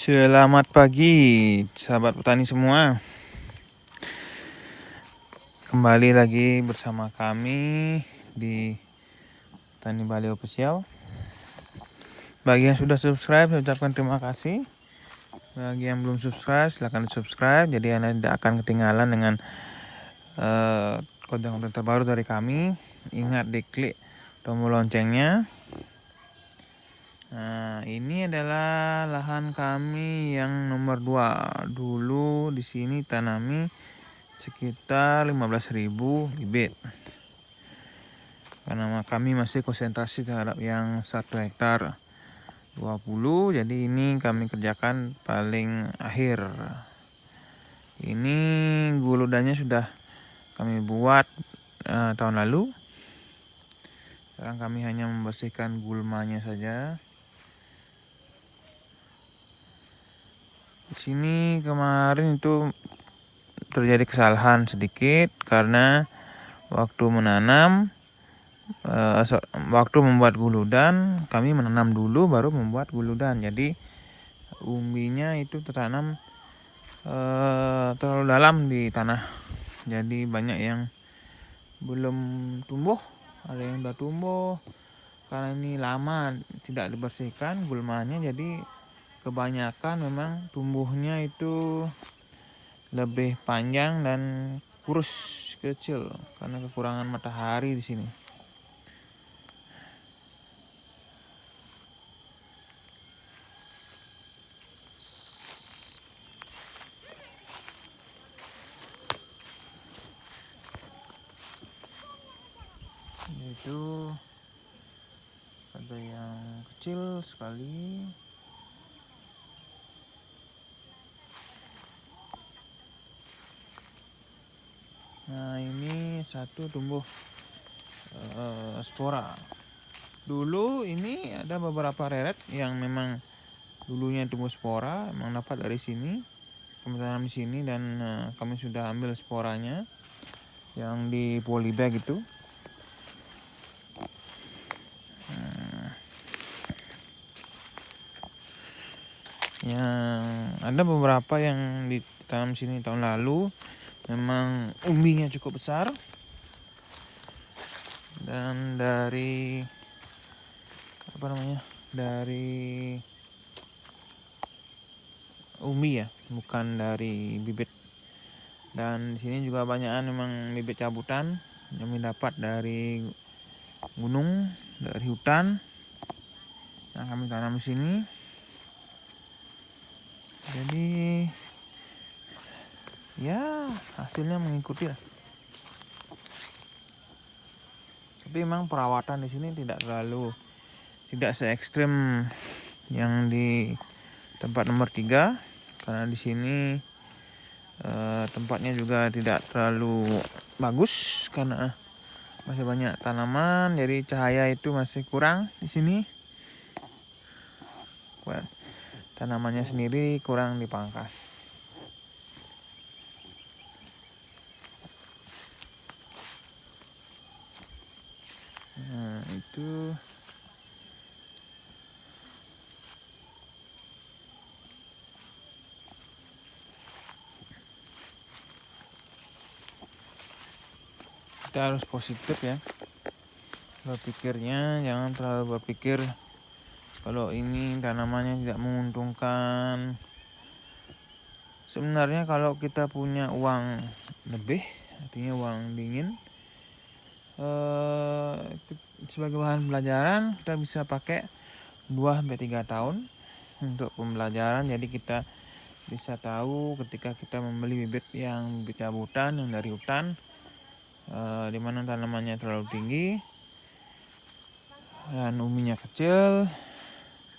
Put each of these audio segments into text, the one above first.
Selamat pagi, sahabat petani semua. Kembali lagi bersama kami di Tani Bali Official. Bagi yang sudah subscribe, saya ucapkan terima kasih. Bagi yang belum subscribe, silahkan subscribe. Jadi Anda tidak akan ketinggalan dengan konten-konten terbaru dari kami. Ingat diklik tombol loncengnya. Nah, ini adalah lahan kami yang nomor 2. Dulu di sini tanami sekitar 15.000 bibit. Karena kami masih konsentrasi terhadap yang 1 hektar 20, jadi ini kami kerjakan paling akhir. Ini guludannya sudah kami buat tahun lalu. Sekarang kami hanya membersihkan gulmanya saja. Di sini kemarin itu terjadi kesalahan sedikit karena waktu menanam, waktu membuat guludan kami menanam dulu baru membuat guludan. Jadi umbinya itu tertanam terlalu dalam di tanah. Jadi banyak yang belum tumbuh, ada yang udah tumbuh. Karena ini lama tidak dibersihkan gulmanya, jadi kebanyakan memang tumbuhnya itu lebih panjang dan kurus kecil karena kekurangan matahari di sini. Itu ada yang kecil sekali. Nah, ini satu tumbuh spora. Dulu ini ada beberapa reret yang memang dulunya tumbuh spora, memang dapat dari sini. Kami tanam di sini dan kami sudah ambil sporanya yang di polybag itu. Yang ada beberapa yang ditanam sini tahun lalu, memang umbinya cukup besar. Dan dari dari umbi ya, bukan dari bibit. Dan di sini juga banyakan memang bibit cabutan yang didapat dari gunung, dari hutan. Nah, kami tanam di sini. Jadi ya hasilnya mengikuti lah. Tapi memang perawatan di sini tidak se ekstrim yang di tempat nomor 3, karena di sini tempatnya juga tidak terlalu bagus karena masih banyak tanaman, jadi cahaya itu masih kurang di sini. Tanamannya sendiri kurang dipangkas. Nah, itu kita harus positif ya berpikirnya, jangan terlalu berpikir kalau ini tanamannya tidak menguntungkan. Sebenarnya kalau kita punya uang lebih, artinya uang dingin, sebagai bahan pelajaran kita bisa pakai 2-3 tahun untuk pembelajaran. Jadi kita bisa tahu ketika kita membeli bibit yang bibit cabutan yang dari hutan, di mana tanamannya terlalu tinggi dan umbinya kecil,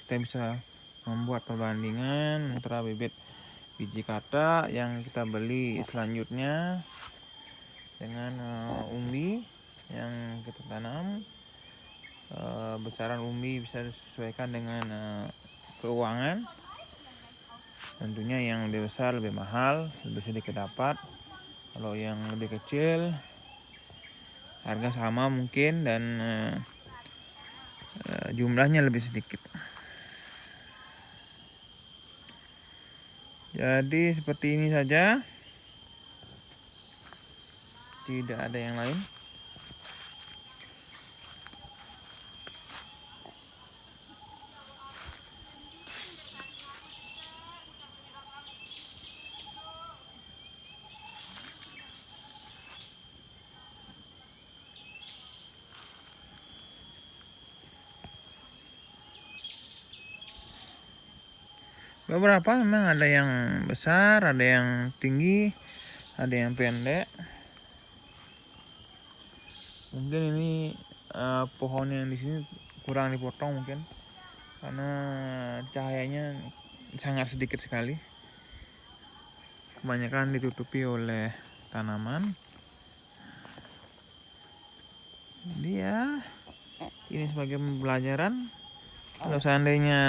kita bisa membuat perbandingan antara bibit biji kata yang kita beli selanjutnya dengan umbi yang kita tanam. Besaran umbi bisa disesuaikan dengan keuangan. Tentunya yang lebih besar lebih mahal, lebih sedikit dapat. Kalau yang lebih kecil harga sama mungkin dan jumlahnya lebih sedikit. Jadi seperti ini saja, tidak ada yang lain. Beberapa memang ada yang besar, ada yang tinggi, ada yang pendek. Mungkin ini pohon yang di sini kurang dipotong mungkin karena cahayanya sangat sedikit sekali. Kebanyakan ditutupi oleh tanaman. Jadi ya, ini sebagai pembelajaran. Kalau seandainya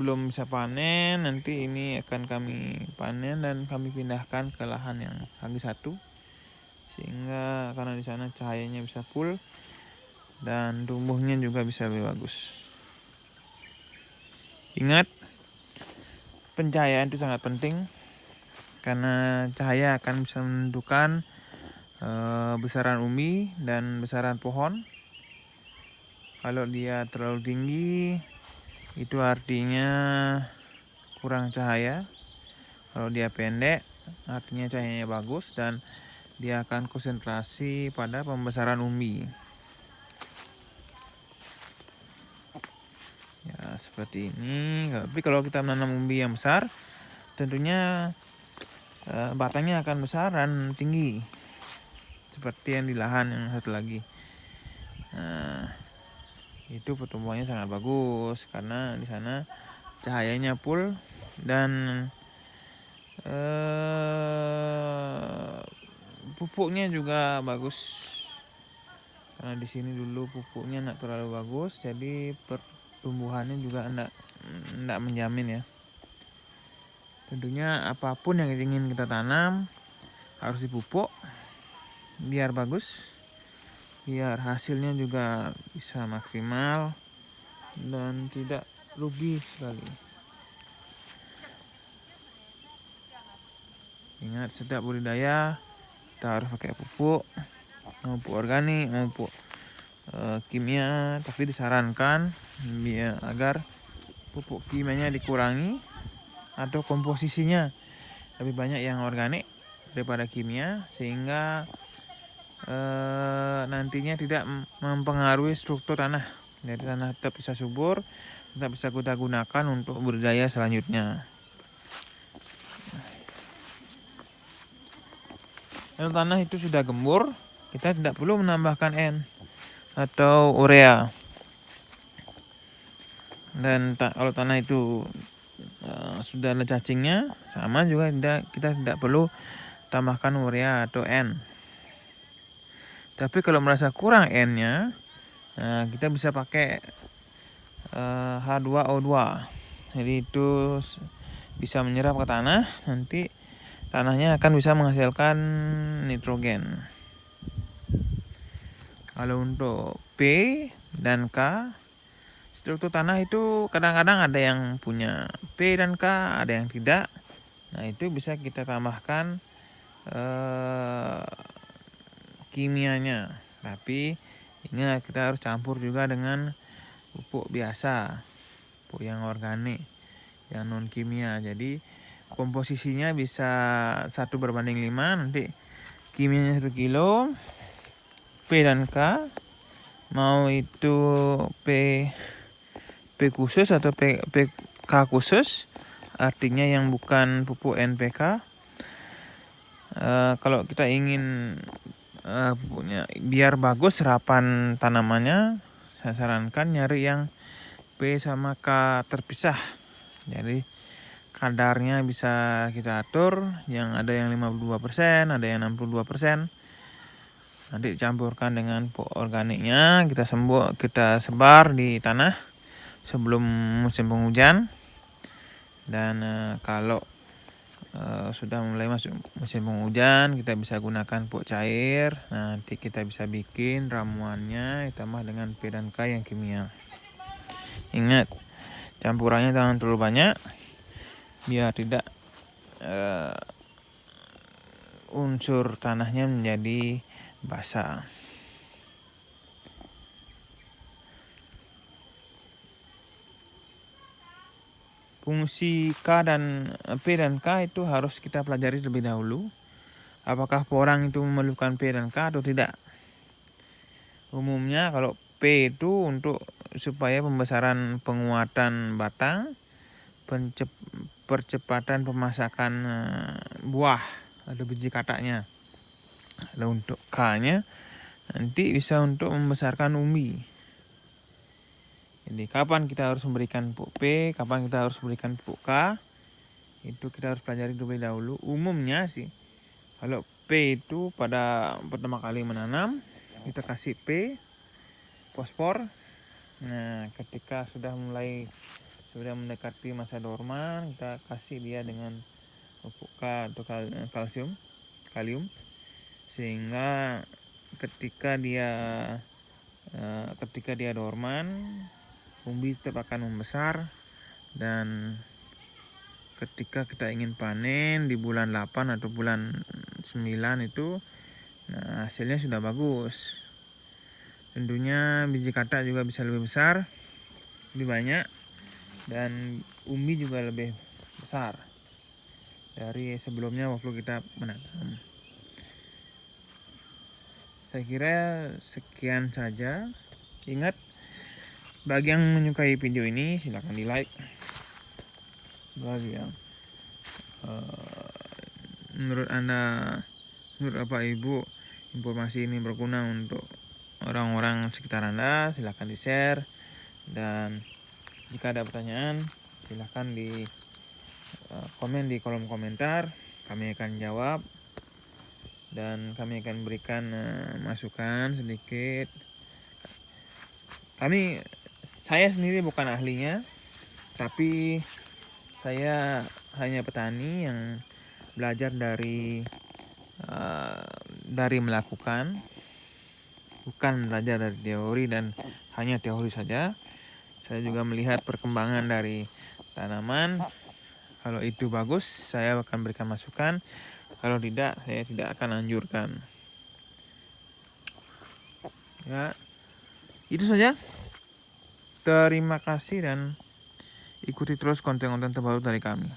belum bisa panen, nanti ini akan kami panen dan kami pindahkan ke lahan yang lagi satu, sehingga karena di sana cahayanya bisa full dan tumbuhnya juga bisa lebih bagus. Ingat, pencahayaan itu sangat penting karena cahaya akan bisa menentukan besaran umbi dan besaran pohon. Kalau dia terlalu tinggi, itu artinya kurang cahaya. Kalau dia pendek, artinya cahayanya bagus dan dia akan konsentrasi pada pembesaran umbi. Ya, seperti ini. Tapi kalau kita menanam umbi yang besar, tentunya batangnya akan besar dan tinggi, seperti yang di lahan yang satu lagi. Nah, itu pertumbuhannya sangat bagus karena di sana cahayanya full dan pupuknya juga bagus. Karena di sini dulu pupuknya tidak terlalu bagus, jadi pertumbuhannya juga tidak menjamin ya. Tentunya apapun yang ingin kita tanam harus dipupuk biar bagus, biar hasilnya juga bisa maksimal dan tidak rugi sekali. Ingat, setiap budidaya kita harus pakai pupuk, mau pupuk organik, mau pupuk kimia, tapi disarankan agar pupuk kimianya dikurangi atau komposisinya lebih banyak yang organik daripada kimia, sehingga nantinya tidak mempengaruhi struktur tanah. Jadi tanah tetap bisa subur, tetap bisa kita gunakan untuk budidaya selanjutnya. Kalau tanah itu sudah gembur, kita tidak perlu menambahkan N atau urea. Dan kalau tanah itu sudah ada cacingnya, sama juga kita tidak perlu tambahkan urea atau N. Tapi kalau merasa kurang N-nya, kita bisa pakai H2O2. Jadi itu bisa menyerap ke tanah, nanti tanahnya akan bisa menghasilkan nitrogen. Kalau untuk P dan K, struktur tanah itu kadang-kadang ada yang punya P dan K, ada yang tidak. Nah, itu bisa kita tambahkan kimianya, tapi ingat kita harus campur juga dengan pupuk biasa, pupuk yang organik, yang non kimia. Jadi komposisinya bisa 1:5, nanti kimianya 1 kilo, P dan K, mau itu P khusus atau K khusus, artinya yang bukan pupuk NPK. Kalau kita ingin pupuknya biar bagus serapan tanamannya, saya sarankan nyari yang P sama K terpisah. Jadi kadarnya bisa kita atur, yang ada yang 52%, ada yang 62%. Nanti dicampurkan dengan pupuk organiknya, kita sebar di tanah sebelum musim penghujan. Dan kalau sudah mulai masuk musim penghujan, kita bisa gunakan pupuk cair. Nanti kita bisa bikin ramuannya ditambah dengan P dan K yang kimia. Ingat, campurannya jangan terlalu banyak, biar tidak unsur tanahnya menjadi basah. Fungsi P dan K itu harus kita pelajari terlebih dahulu. Apakah porang itu memerlukan P dan K atau tidak? Umumnya kalau P itu untuk supaya pembesaran penguatan batang, percepatan pemasakan buah atau biji kataknya. Lalu untuk K-nya nanti bisa untuk membesarkan umbi. Jadi kapan kita harus memberikan pupuk P, kapan kita harus memberikan pupuk K, itu kita harus pelajari terlebih dahulu. Umumnya sih kalau P itu pada pertama kali menanam kita kasih P, fosfor. Nah, ketika sudah mendekati masa dorman, kita kasih dia dengan pupuk K atau kalium, sehingga ketika dia dorman, umbi tetap akan membesar, dan ketika kita ingin panen di bulan 8 atau bulan 9 itu, nah hasilnya sudah bagus. Tentunya biji katak juga bisa lebih besar, lebih banyak, dan umbi juga lebih besar dari sebelumnya waktu kita menanam. Saya kira sekian saja. Ingat, bagi yang menyukai video ini silahkan di like. Bagi yang menurut Bapak Ibu informasi ini berguna untuk orang-orang sekitar Anda, silahkan di share. Dan jika ada pertanyaan silahkan di komen di kolom komentar, kami akan jawab dan kami akan berikan masukan sedikit. Saya sendiri bukan ahlinya, tapi saya hanya petani yang belajar dari melakukan, bukan belajar dari teori dan hanya teori saja. Saya juga melihat perkembangan dari tanaman. Kalau itu bagus, saya akan berikan masukan. Kalau tidak, saya tidak akan anjurkan. Ya, itu saja. Terima kasih dan ikuti terus konten-konten terbaru dari kami.